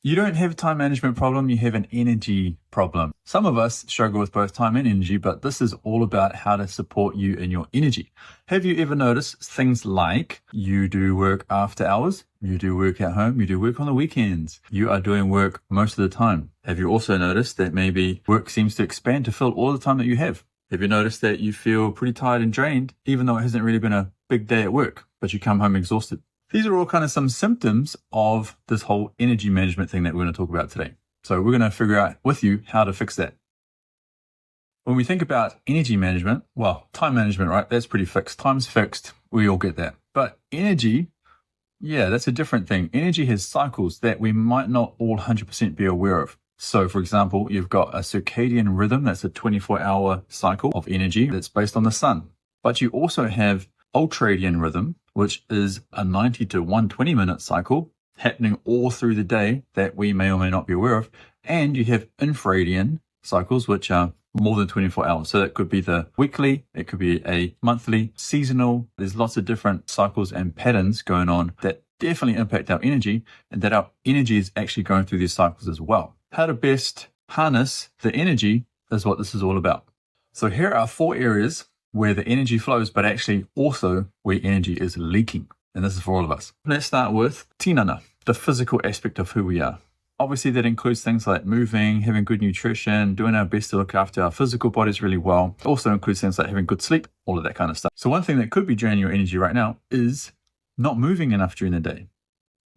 You don't have a time management problem, you have an energy problem. Some of us struggle with both time and energy, but this is all about how to support you in your energy. Have you ever noticed things like you do work after hours, you do work at home, you do work on the weekends, you are doing work most of the time? Have you also noticed that maybe work seems to expand to fill all the time that you have? Have you noticed that you feel pretty tired and drained, even though it hasn't really been a big day at work, but you come home exhausted? These are all kind of some symptoms of this whole energy management thing that we're going to talk about today. So we're going to figure out with you how to fix that. When we think about energy management, well, time management, right? That's pretty fixed. Time's fixed. We all get that. But energy, yeah, that's a different thing. Energy has cycles that we might not all 100% be aware of. So for example, you've got a circadian rhythm. That's a 24-hour cycle of energy that's based on the sun. But you also have ultradian rhythm, which is a 90 to 120 minute cycle happening all through the day that we may or may not be aware of. And you have infradian cycles, which are more than 24 hours. So that could be the weekly, it could be a monthly, seasonal. There's lots of different cycles and patterns going on that definitely impact our energy, and that our energy is actually going through these cycles as well. How to best harness the energy is what this is all about. So here are 4 areas where the energy flows, but actually also where energy is leaking. And this is for all of us. Let's start with tinana, the physical aspect of who we are. Obviously, that includes things like moving, having good nutrition, doing our best to look after our physical bodies really well. It also includes things like having good sleep, all of that kind of stuff. So one thing that could be draining your energy right now is not moving enough during the day.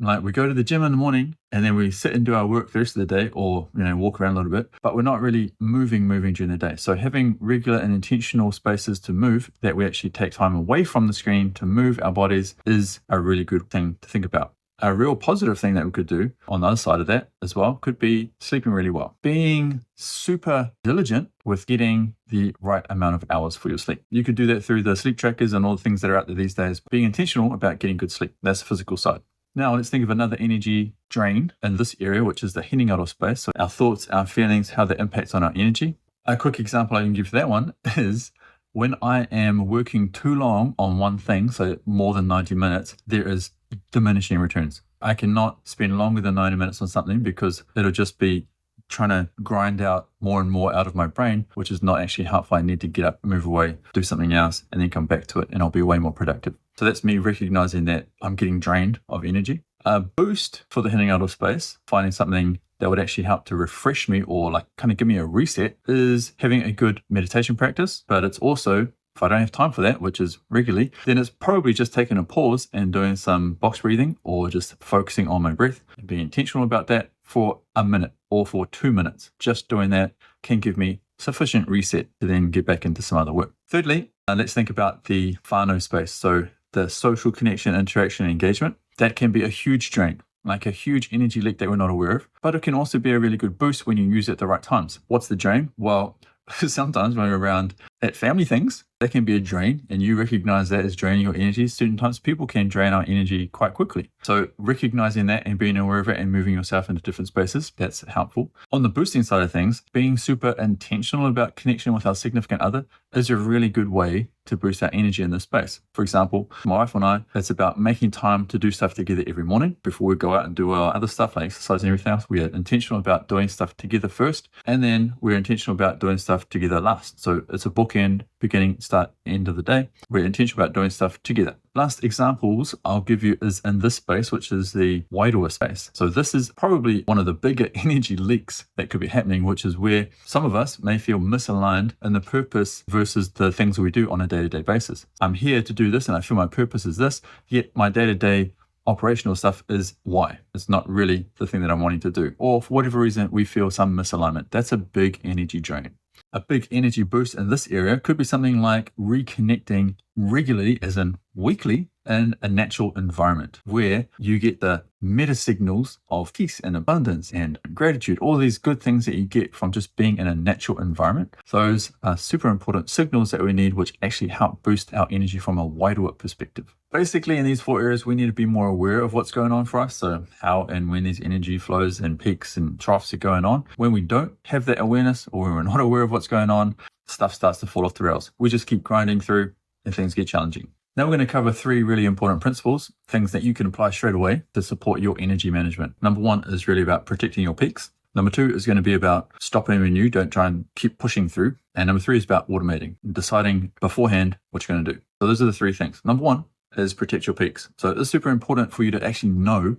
Like we go to the gym in the morning and then we sit and do our work the rest of the day, or, walk around a little bit, but we're not really moving during the day. So having regular and intentional spaces to move, that we actually take time away from the screen to move our bodies, is a really good thing to think about. A real positive thing that we could do on the other side of that as well could be sleeping really well. Being super diligent with getting the right amount of hours for your sleep. You could do that through the sleep trackers and all the things that are out there these days. Being intentional about getting good sleep. That's the physical side. Now let's think of another energy drain in this area, which is the hinengaro space. So our thoughts, our feelings, how that impacts on our energy. A quick example I can give for that one is when I am working too long on one thing, so more than 90 minutes, there is diminishing returns. I cannot spend longer than 90 minutes on something because it'll just be trying to grind out more and more out of my brain, which is not actually helpful. I need to get up, move away, do something else, and then come back to it, and I'll be way more productive. So that's me recognizing that I'm getting drained of energy. A boost for the hinengaro space, finding something that would actually help to refresh me or like kind of give me a reset, is having a good meditation practice. But it's also, if I don't have time for that, which is regularly, then it's probably just taking a pause and doing some box breathing or just focusing on my breath and being intentional about that for a minute or for 2 minutes. Just doing that can give me sufficient reset to then get back into some other work. Thirdly, let's think about the whānau space. So the social connection, interaction, and engagement. That can be a huge drain, like a huge energy leak that we're not aware of, but it can also be a really good boost when you use it at the right times. What's the drain? Well, sometimes when we're around at family things, that can be a drain, and you recognize that as draining your energy. Certain times people can drain our energy quite quickly. So recognizing that and being aware of it and moving yourself into different spaces, that's helpful. On the boosting side of things, being super intentional about connection with our significant other is a really good way to boost our energy in this space. For example, my wife and I, it's about making time to do stuff together every morning before we go out and do our other stuff like exercise and everything else. We are intentional about doing stuff together first, and then we're intentional about doing stuff together last. So it's a bookend, beginning, start, end of the day. We're intentional about doing stuff together. Last examples I'll give you is in this space, which is the wairua space. So this is probably one of the bigger energy leaks that could be happening, which is where some of us may feel misaligned in the purpose versus the things we do on a day-to-day basis. I'm here to do this and I feel my purpose is this, yet my day-to-day operational stuff is Y. It's not really the thing that I'm wanting to do. Or for whatever reason, we feel some misalignment. That's a big energy drain. A big energy boost in this area could be something like reconnecting regularly, as in weekly, in a natural environment where you get the meta signals of peace and abundance and gratitude, all these good things that you get from just being in a natural environment. Those are super important signals that we need, which actually help boost our energy from a wairua perspective. Basically, in these 4 areas, we need to be more aware of what's going on for us. So how and when these energy flows and peaks and troughs are going on. When we don't have that awareness, or when we're not aware of what's going on, stuff starts to fall off the rails. We just keep grinding through and things get challenging. Now we're going to cover 3 really important principles, things that you can apply straight away to support your energy management. Number 1 is really about protecting your peaks. Number 2 is going to be about stopping when you don't try and keep pushing through. And number 3 is about automating, deciding beforehand what you're going to do. So those are the 3 things. Number 1 is protect your peaks. So it's super important for you to actually know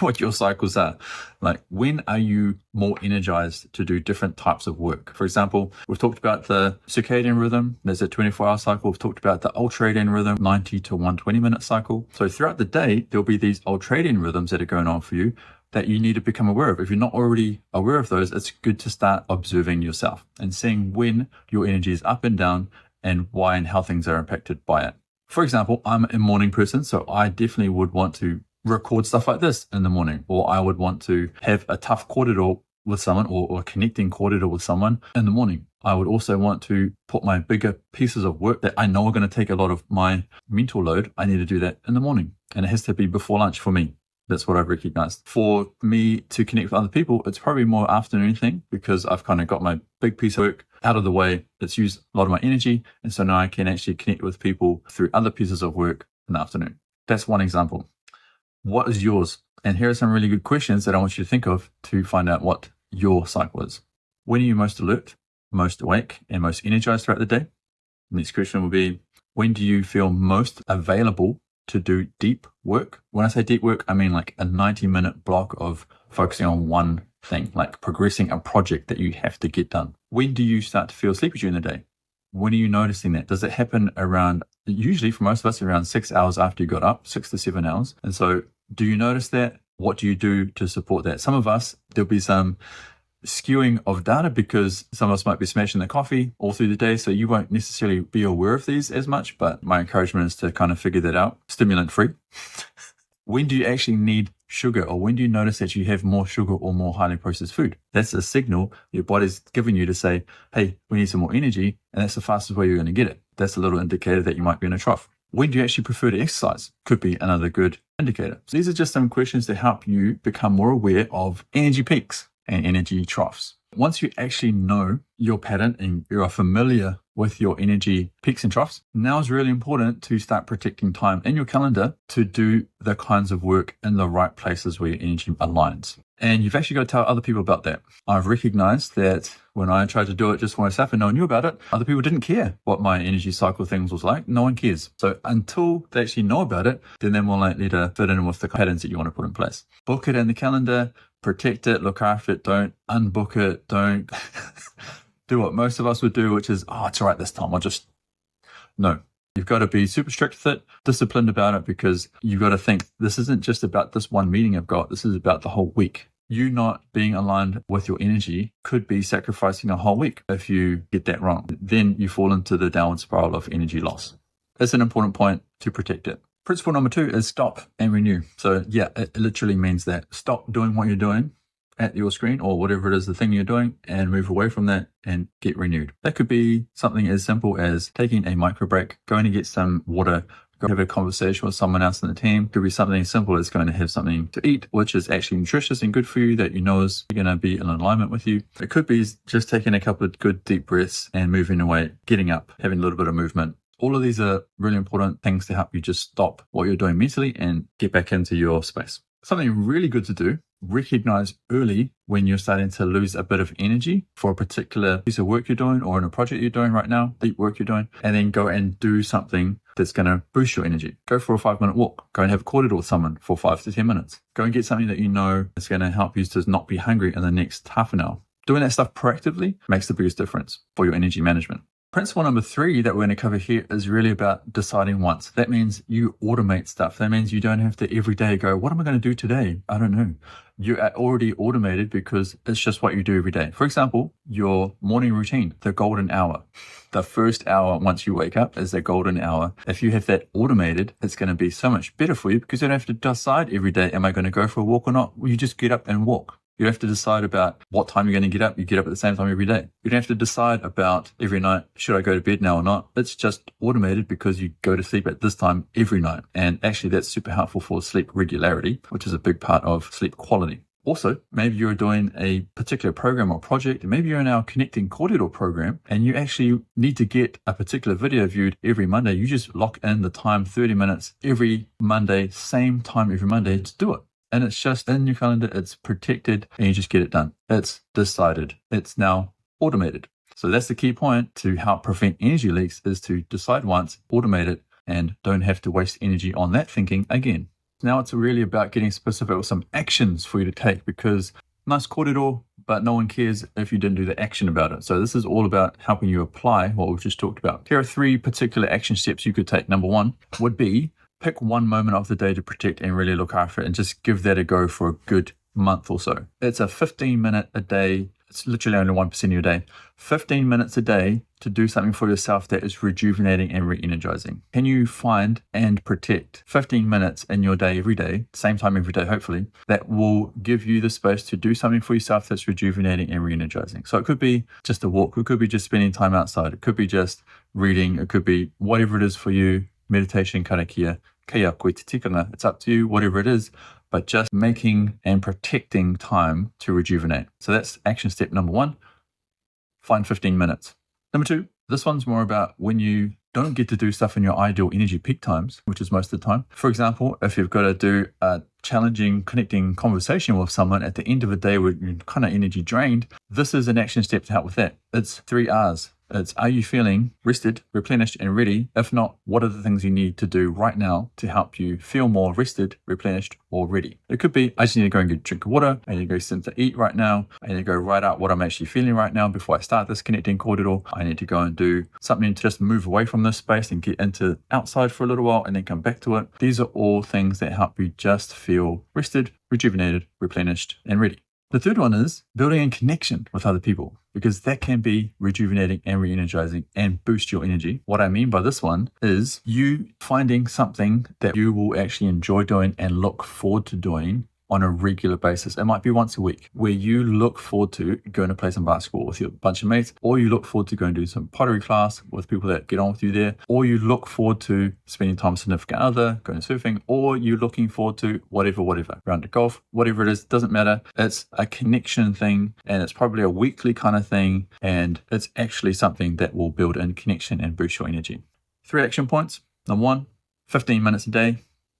what your cycles are. Like, when are you more energized to do different types of work? For example, we've talked about the circadian rhythm. There's a 24-hour cycle. We've talked about the ultradian rhythm, 90 to 120-minute cycle. So throughout the day, there'll be these ultradian rhythms that are going on for you that you need to become aware of. If you're not already aware of those, it's good to start observing yourself and seeing when your energy is up and down and why and how things are impacted by it. For example, I'm a morning person, so I definitely would want to record stuff like this in the morning, or I would want to have a tough corridor with someone or a connecting corridor with someone in the morning. I would also want to put my bigger pieces of work that I know are going to take a lot of my mental load. I need to do that in the morning, and it has to be before lunch for me. That's what I've recognized. For me to connect with other people, it's probably more afternoon thing, because I've kind of got my big piece of work out of the way. It's used a lot of my energy. And so now I can actually connect with people through other pieces of work in the afternoon. That's one example. What is yours? And here are some really good questions that I want you to think of to find out what your cycle is. When are you most alert, most awake, and most energized throughout the day? The next question will be, when do you feel most available to do deep work? When I say deep work, I mean like a 90-minute block of focusing on one thing, like progressing a project that you have to get done. When do you start to feel sleepy during the day? When are you noticing that? Does it happen around, usually for most of us, around 6 hours after you got up, 6 to 7 hours? And so do you notice that? What do you do to support that? Some of us, there'll be some skewing of data because some of us might be smashing their coffee all through the day, so you won't necessarily be aware of these as much, but my encouragement is to kind of figure that out, stimulant free. When do you actually need sugar, or when do you notice that you have more sugar or more highly processed food? That's a signal your body's giving you to say, hey, we need some more energy, and that's the fastest way you're going to get it. That's a little indicator that you might be in a trough. When do you actually prefer to exercise? Could be another good indicator. So these are just some questions to help you become more aware of energy peaks and energy troughs. Once you actually know your pattern and you are familiar with your energy peaks and troughs, now is really important to start protecting time in your calendar to do the kinds of work in the right places where your energy aligns. And you've actually got to tell other people about that. I've recognized that when I tried to do it just for myself and no one knew about it, other people didn't care what my energy cycle things was like. No one cares. So until they actually know about it, then they're more likely to fit in with the patterns that you want to put in place. Book it in the calendar, protect it, look after it, don't unbook it, don't do what most of us would do, which is, oh, it's all right this time, no. You've got to be super strict with it, disciplined about it, because you've got to think, this isn't just about this one meeting I've got, this is about the whole week. You not being aligned with your energy could be sacrificing a whole week if you get that wrong. Then you fall into the downward spiral of energy loss. That's an important point to protect it. Principle number 2 is stop and renew. So yeah, it literally means that stop doing what you're doing at your screen or whatever it is, the thing you're doing, and move away from that and get renewed. That could be something as simple as taking a micro break, going to get some water, go have a conversation with someone else in the team. It could be something as simple as going to have something to eat, which is actually nutritious and good for you, that you know is going to be in alignment with you. It could be just taking a couple of good deep breaths and moving away, getting up, having a little bit of movement. All of these are really important things to help you just stop what you're doing mentally and get back into your space. Something really good to do, recognize early when you're starting to lose a bit of energy for a particular piece of work you're doing or in a project you're doing right now, deep work you're doing, and then go and do something that's going to boost your energy. Go for a 5-minute walk. Go and have a corridor with someone for 5 to 10 minutes. Go and get something that you know is going to help you to not be hungry in the next half an hour. Doing that stuff proactively makes the biggest difference for your energy management. Principle number 3 that we're going to cover here is really about deciding once. That means you automate stuff. That means you don't have to every day go, what am I going to do today? I don't know. You are already automated because it's just what you do every day. For example, your morning routine, the golden hour. The first hour once you wake up is the golden hour. If you have that automated, it's going to be so much better for you because you don't have to decide every day, am I going to go for a walk or not? Well, you just get up and walk. You don't have to decide about what time you're going to get up. You get up at the same time every day. You don't have to decide about every night, should I go to bed now or not? It's just automated because you go to sleep at this time every night. And actually that's super helpful for sleep regularity, which is a big part of sleep quality. Also, maybe you're doing a particular program or project, and maybe you're in our Connecting Kōrero program, and you actually need to get a particular video viewed every Monday. You just lock in the time, 30 minutes every Monday, same time every Monday to do it. And it's just in your calendar, it's protected, and you just get it done. It's decided. It's now automated. So that's the key point to help prevent energy leaks, is to decide once, automate it, and don't have to waste energy on that thinking again. Now it's really about getting specific with some actions for you to take, because nice kōrero, but no one cares if you didn't do the action about it. So this is all about helping you apply what we've just talked about. Here are 3 particular action steps you could take. Number 1 would be pick one moment of the day to protect and really look after it, and just give that a go for a good month or so. It's a 15-minute a day. It's literally only 1% of your day. 15 minutes a day to do something for yourself that is rejuvenating and re-energizing. Can you find and protect 15 minutes in your day every day, same time every day hopefully, that will give you the space to do something for yourself that's rejuvenating and re-energizing? So it could be just a walk, it could be just spending time outside, it could be just reading, it could be whatever it is for you, meditation, karakia, kia koe te tikanga, it's up to you, whatever it is, but just making and protecting time to rejuvenate. So that's action step number 1, find 15 minutes. Number 2, this one's more about when you don't get to do stuff in your ideal energy peak times, which is most of the time. For example, if you've got to do a challenging, connecting conversation with someone at the end of the day where you're kind of energy drained, this is an action step to help with that. It's 3 R's. It's, are you feeling rested, replenished, and ready? If not, what are the things you need to do right now to help you feel more rested, replenished, or ready? It could be, I just need to go and get a drink of water. I need to go something to eat right now. I need to go write out what I'm actually feeling right now before I start this Connecting Kōrero. I need to go and do something to just move away from this space and get into outside for a little while and then come back to it. These are all things that help you just feel rested, rejuvenated, replenished, and ready. The third one is building a connection with other people, because that can be rejuvenating and re-energizing and boost your energy. What I mean by this one is you finding something that you will actually enjoy doing and look forward to doing on a regular basis. It might be once a week, where you look forward to going to play some basketball with your bunch of mates, or you look forward to going to do some pottery class with people that get on with you there, or you look forward to spending time with a significant other, going surfing, or you're looking forward to whatever, round of golf, whatever it is, doesn't matter. It's a connection thing, and it's probably a weekly kind of thing, and it's actually something that will build in connection and boost your energy. 3 action points. Number 1, 15 minutes a day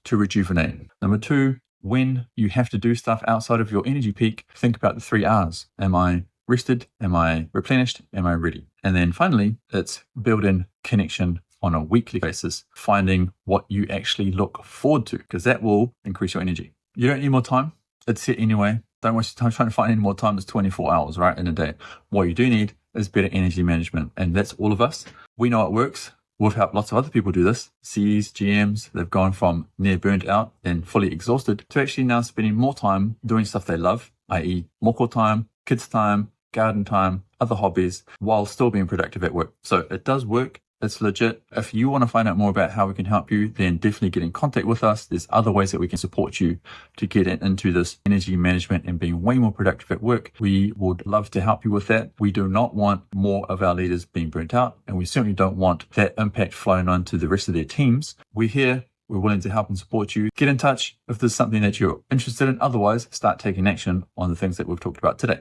to rejuvenate. Number 2, when you have to do stuff outside of your energy peak, think about the 3 R's. Am I rested? Am I replenished? Am I ready? And then finally, it's build in connection on a weekly basis, finding what you actually look forward to, because that will increase your energy. You don't need more time. It's set anyway. Don't waste your time trying to find any more time. It's 24 hours, right, in a day. What you do need is better energy management. And that's all of us. We know it works. We've helped lots of other people do this. CEs, GMs, they've gone from near burnt out and fully exhausted to actually now spending more time doing stuff they love, i.e. moko time, kids time, garden time, other hobbies, while still being productive at work. So it does work. It's legit. If you want to find out more about how we can help you, then definitely get in contact with us. There's other ways that we can support you to get into this energy management and being way more productive at work. We would love to help you with that. We do not want more of our leaders being burnt out, and we certainly don't want that impact flowing on to the rest of their teams. We're here. We're willing to help and support you. Get in touch if there's something that you're interested in. Otherwise, start taking action on the things that we've talked about today.